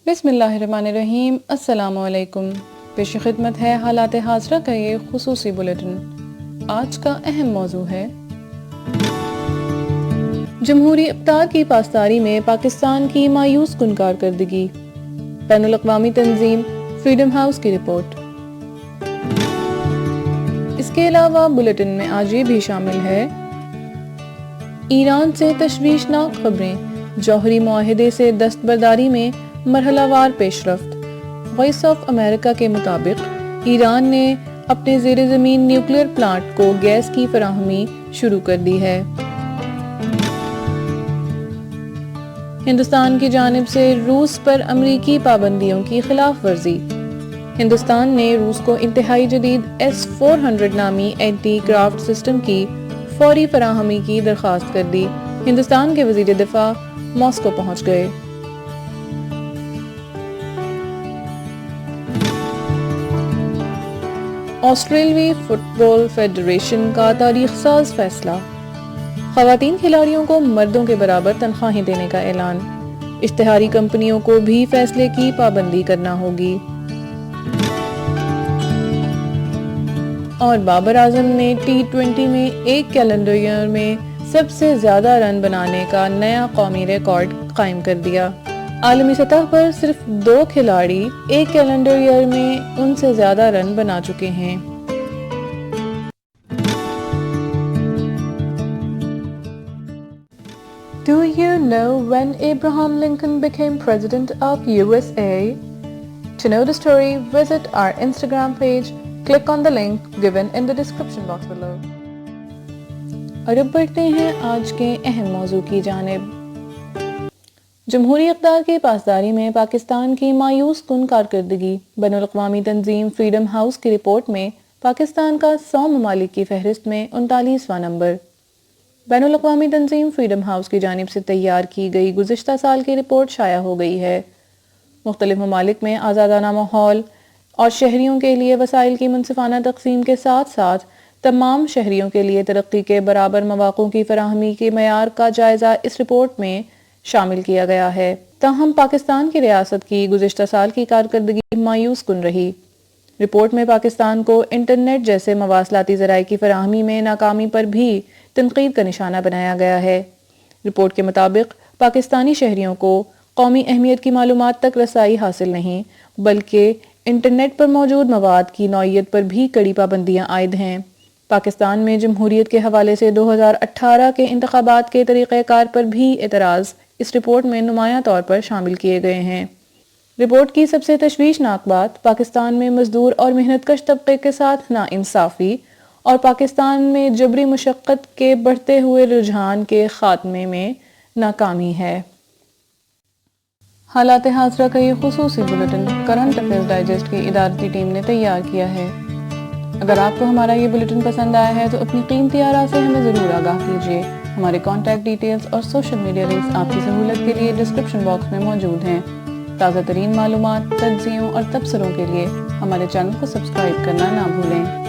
بسم اللہ الرحمن الرحیم۔ السلام علیکم۔ پیش خدمت ہے حالات حاضرہ کا یہ خصوصی بلیٹن۔ آج کا اہم موضوع ہے جمہوری اقدار کی پاسداری میں پاکستان کی مایوس کن کارکردگی، بین الاقوامی تنظیم فریڈم ہاؤس کی رپورٹ۔ اس کے علاوہ بلیٹن میں آج یہ بھی شامل ہے ایران سے تشویشناک خبریں، جوہری معاہدے سے دستبرداری میں مرحلہ وار پیش رفت۔ وائس آف امریکہ کے مطابق ایران نے اپنے زیر زمین نیوکلیئر پلانٹ کو گیس کی فراہمی شروع کر دی ہے۔ ہندوستان کی جانب سے روس پر امریکی پابندیوں کی خلاف ورزی۔ ہندوستان نے روس کو انتہائی جدید S-400 نامی اینٹی کرافٹ سسٹم کی فوری فراہمی کی درخواست کر دی۔ ہندوستان کے وزیر دفاع ماسکو پہنچ گئے۔ آسٹریلوی فٹ بال فیڈریشن کا تاریخ ساز فیصلہ، خواتین کھلاڑیوں کو مردوں کے برابر تنخواہیں دینے کا اعلان۔ اشتہاری کمپنیوں کو بھی فیصلے کی پابندی کرنا ہوگی۔ اور بابر اعظم نے T20 میں ایک کیلنڈر ایئر میں سب سے زیادہ رن بنانے کا نیا قومی ریکارڈ قائم کر دیا۔ عالمی سطح پر صرف 2 کھلاڑی ایک کیلنڈر ایئر میں ان سے زیادہ رن بنا چکے ہیں۔ Do you know when Abraham Lincoln became president of USA? To know the story, visit our Instagram page. Click on the link given in the description box below. اور اب بڑھتے ہیں آج کے اہم موضوع کی جانب۔ جمہوری اقدار کی پاسداری میں پاکستان کی مایوس کن کارکردگی، بین الاقوامی تنظیم فریڈم ہاؤس کی رپورٹ میں پاکستان کا 100 ممالک کی فہرست میں 39واں نمبر۔ بین الاقوامی تنظیم فریڈم ہاؤس کی جانب سے تیار کی گئی گزشتہ سال کی رپورٹ شائع ہو گئی ہے۔ مختلف ممالک میں آزادانہ ماحول اور شہریوں کے لیے وسائل کی منصفانہ تقسیم کے ساتھ ساتھ تمام شہریوں کے لیے ترقی کے برابر مواقع کی فراہمی کے معیار کا جائزہ اس رپورٹ میں شامل کیا گیا ہے۔ تاہم پاکستان کی ریاست کی گزشتہ سال کی کارکردگی مایوس کن رہی۔ رپورٹ میں پاکستان کو انٹرنیٹ جیسے مواصلاتی ذرائع کی فراہمی میں ناکامی پر بھی تنقید کا نشانہ بنایا گیا ہے۔ رپورٹ کے مطابق پاکستانی شہریوں کو قومی اہمیت کی معلومات تک رسائی حاصل نہیں، بلکہ انٹرنیٹ پر موجود مواد کی نوعیت پر بھی کڑی پابندیاں عائد ہیں۔ پاکستان میں جمہوریت کے حوالے سے 2018 کے انتخابات کے طریقہ کار پر بھی اعتراض اس رپورٹ میں نمایاں طور پر شامل کیے گئے ہیں۔ رپورٹ کی سب سے تشویشناک بات پاکستان میں مزدور اور محنت کش طبقے کے ساتھ ناانصافی اور پاکستان میں جبری مشقت کے بڑھتے ہوئے رجحان کے خاتمے میں ناکامی ہے۔ حالات حاضرہ کا یہ خصوصی بلیٹن کرنٹ افیئرز ڈائجسٹ کی ادارتی ٹیم نے تیار کیا ہے۔ اگر آپ کو ہمارا یہ بلیٹن پسند آیا ہے تو اپنی قیمتی آراء سے ہمیں ضرور آگاہ کیجیے۔ ہمارے کانٹیکٹ ڈیٹیلز اور سوشل میڈیا لنکس آپ کی سہولت کے لیے ڈسکرپشن باکس میں موجود ہیں۔ تازہ ترین معلومات، تجزیوں اور تبصروں کے لیے ہمارے چینل کو سبسکرائب کرنا نہ بھولیں۔